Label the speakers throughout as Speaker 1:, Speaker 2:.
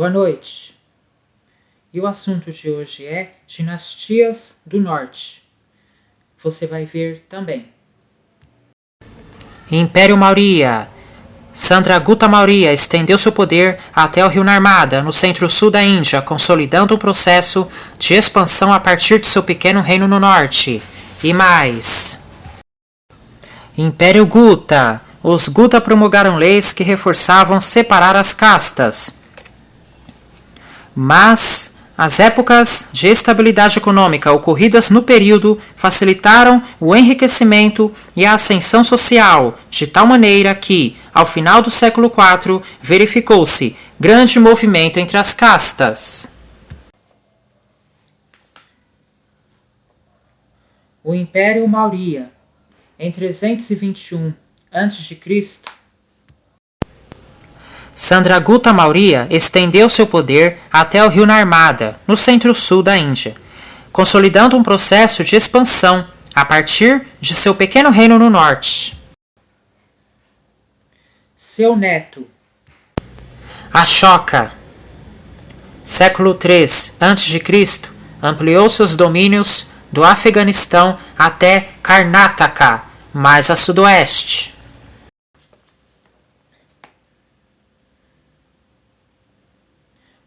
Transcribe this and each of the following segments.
Speaker 1: Boa noite. E o assunto de hoje é Dinastias do Norte. Você vai ver também.
Speaker 2: Império Maurya. Chandragupta Maurya estendeu seu poder até o rio Narmada, no centro-sul da Índia, consolidando um processo de expansão a partir de seu pequeno reino no norte. E mais. Império Gupta. Os Gupta promulgaram leis que reforçavam separar as castas. Mas as épocas de estabilidade econômica ocorridas no período facilitaram o enriquecimento e a ascensão social, de tal maneira que, ao final do século IV, verificou-se grande movimento entre as castas.
Speaker 1: O Império Maurya, em 321 a.C.,
Speaker 2: Chandragupta Maurya estendeu seu poder até o rio Narmada, no centro-sul da Índia, consolidando um processo de expansão a partir de seu pequeno reino no norte.
Speaker 1: Seu neto,
Speaker 2: Ashoka, século III a.C., ampliou seus domínios do Afeganistão até Karnataka, mais a sudoeste.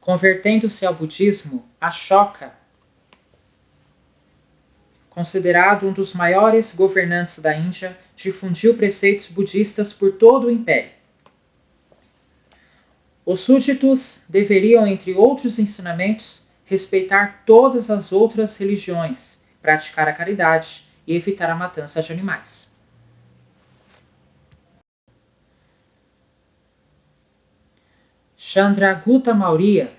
Speaker 1: convertendo-se ao budismo, Ashoka, considerado um dos maiores governantes da Índia, difundiu preceitos budistas por todo o império. Os súditos deveriam, entre outros ensinamentos, respeitar todas as outras religiões, praticar a caridade e evitar a matança de animais. Chandragupta Maurya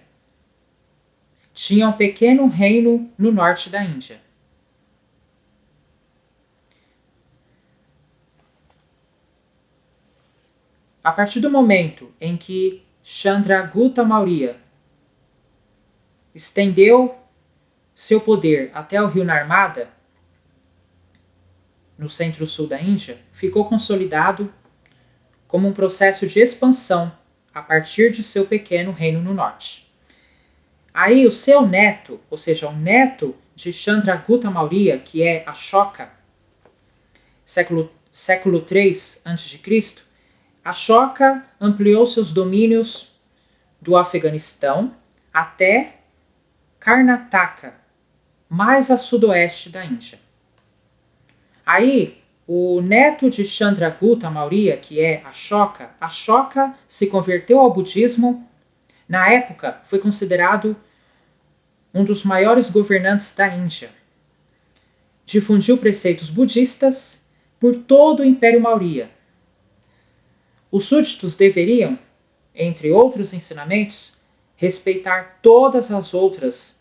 Speaker 1: tinha um pequeno reino no norte da Índia. A partir do momento em que Chandragupta Maurya estendeu seu poder até o rio Narmada, no centro-sul da Índia, ficou consolidado como um processo de expansão a partir de seu pequeno reino no norte. Aí o seu neto, ou seja, o neto de Chandragupta Maurya, que é Ashoka, século III a.C., Ashoka ampliou seus domínios do Afeganistão até Karnataka, mais a sudoeste da Índia. Aí, o neto de Chandragupta Maurya, que é Ashoka se converteu ao budismo. Na época, foi considerado um dos maiores governantes da Índia. Difundiu preceitos budistas por todo o Império Maurya. Os súditos deveriam, entre outros ensinamentos, respeitar todas as outras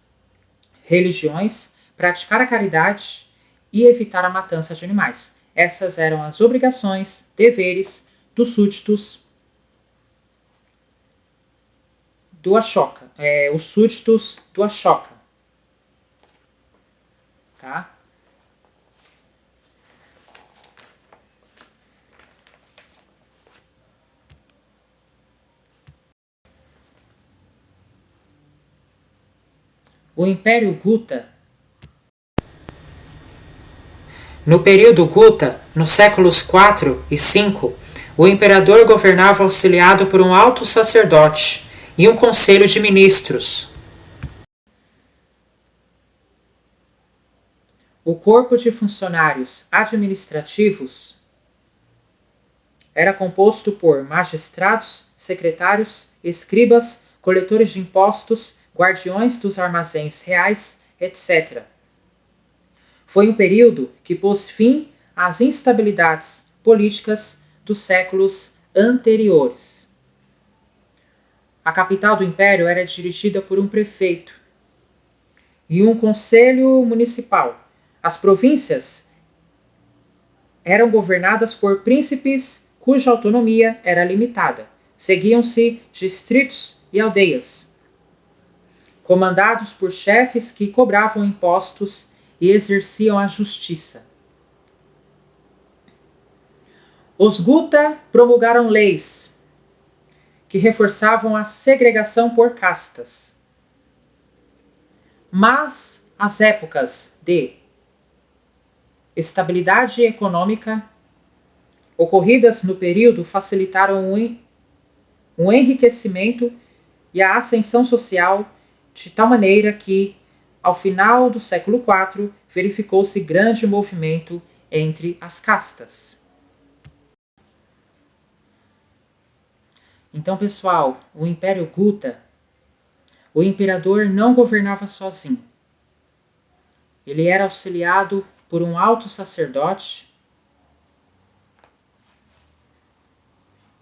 Speaker 1: religiões, praticar a caridade e evitar a matança de animais. Essas eram as obrigações, deveres dos súditos do Ashoka, os súditos do Ashoka. Tá? O Império Gupta.
Speaker 2: No período Gupta, nos séculos IV e V, o imperador governava auxiliado por um alto sacerdote e um conselho de ministros.
Speaker 1: O corpo de funcionários administrativos era composto por magistrados, secretários, escribas, coletores de impostos, guardiões dos armazéns reais, etc. Foi um período que pôs fim às instabilidades políticas dos séculos anteriores. A capital do império era dirigida por um prefeito e um conselho municipal. As províncias eram governadas por príncipes cuja autonomia era limitada. Seguiam-se distritos e aldeias, comandados por chefes que cobravam impostos e exerciam a justiça. Os Gupta promulgaram leis que reforçavam a segregação por castas. Mas as épocas de estabilidade econômica ocorridas no período facilitaram o enriquecimento e a ascensão social de tal maneira que, ao final do século IV, verificou-se grande movimento entre as castas. Então, pessoal, o Império Gupta, o imperador não governava sozinho. Ele era auxiliado por um alto sacerdote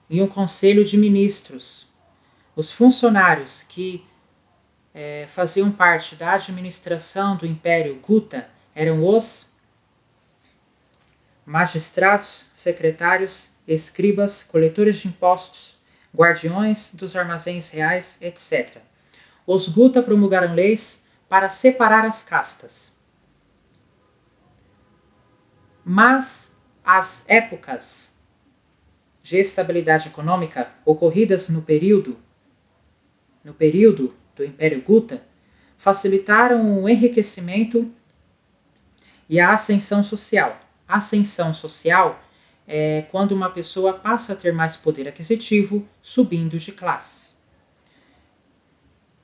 Speaker 1: e um conselho de ministros. Os funcionários que faziam parte da administração do Império Gupta eram os magistrados, secretários, escribas, coletores de impostos, guardiões dos armazéns reais, etc. Os Gupta promulgaram leis para separar as castas. Mas as épocas de estabilidade econômica ocorridas no período do Império Gupta facilitaram o enriquecimento e a ascensão social. A ascensão social é quando uma pessoa passa a ter mais poder aquisitivo, subindo de classe.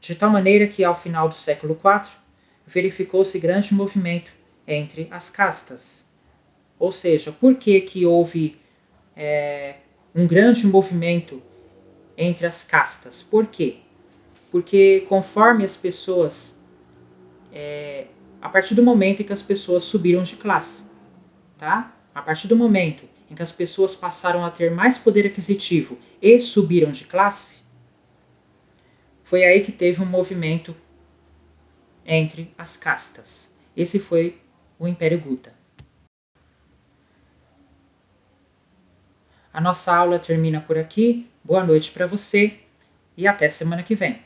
Speaker 1: De tal maneira que, ao final do século IV, verificou-se grande movimento entre as castas. Ou seja, por que houve um grande movimento entre as castas? Por quê? Porque conforme as pessoas, a partir do momento em que as pessoas subiram de classe, tá? A partir do momento em que as pessoas passaram a ter mais poder aquisitivo e subiram de classe, foi aí que teve um movimento entre as castas. Esse foi o Império Gupta. A nossa aula termina por aqui. Boa noite para você e até semana que vem.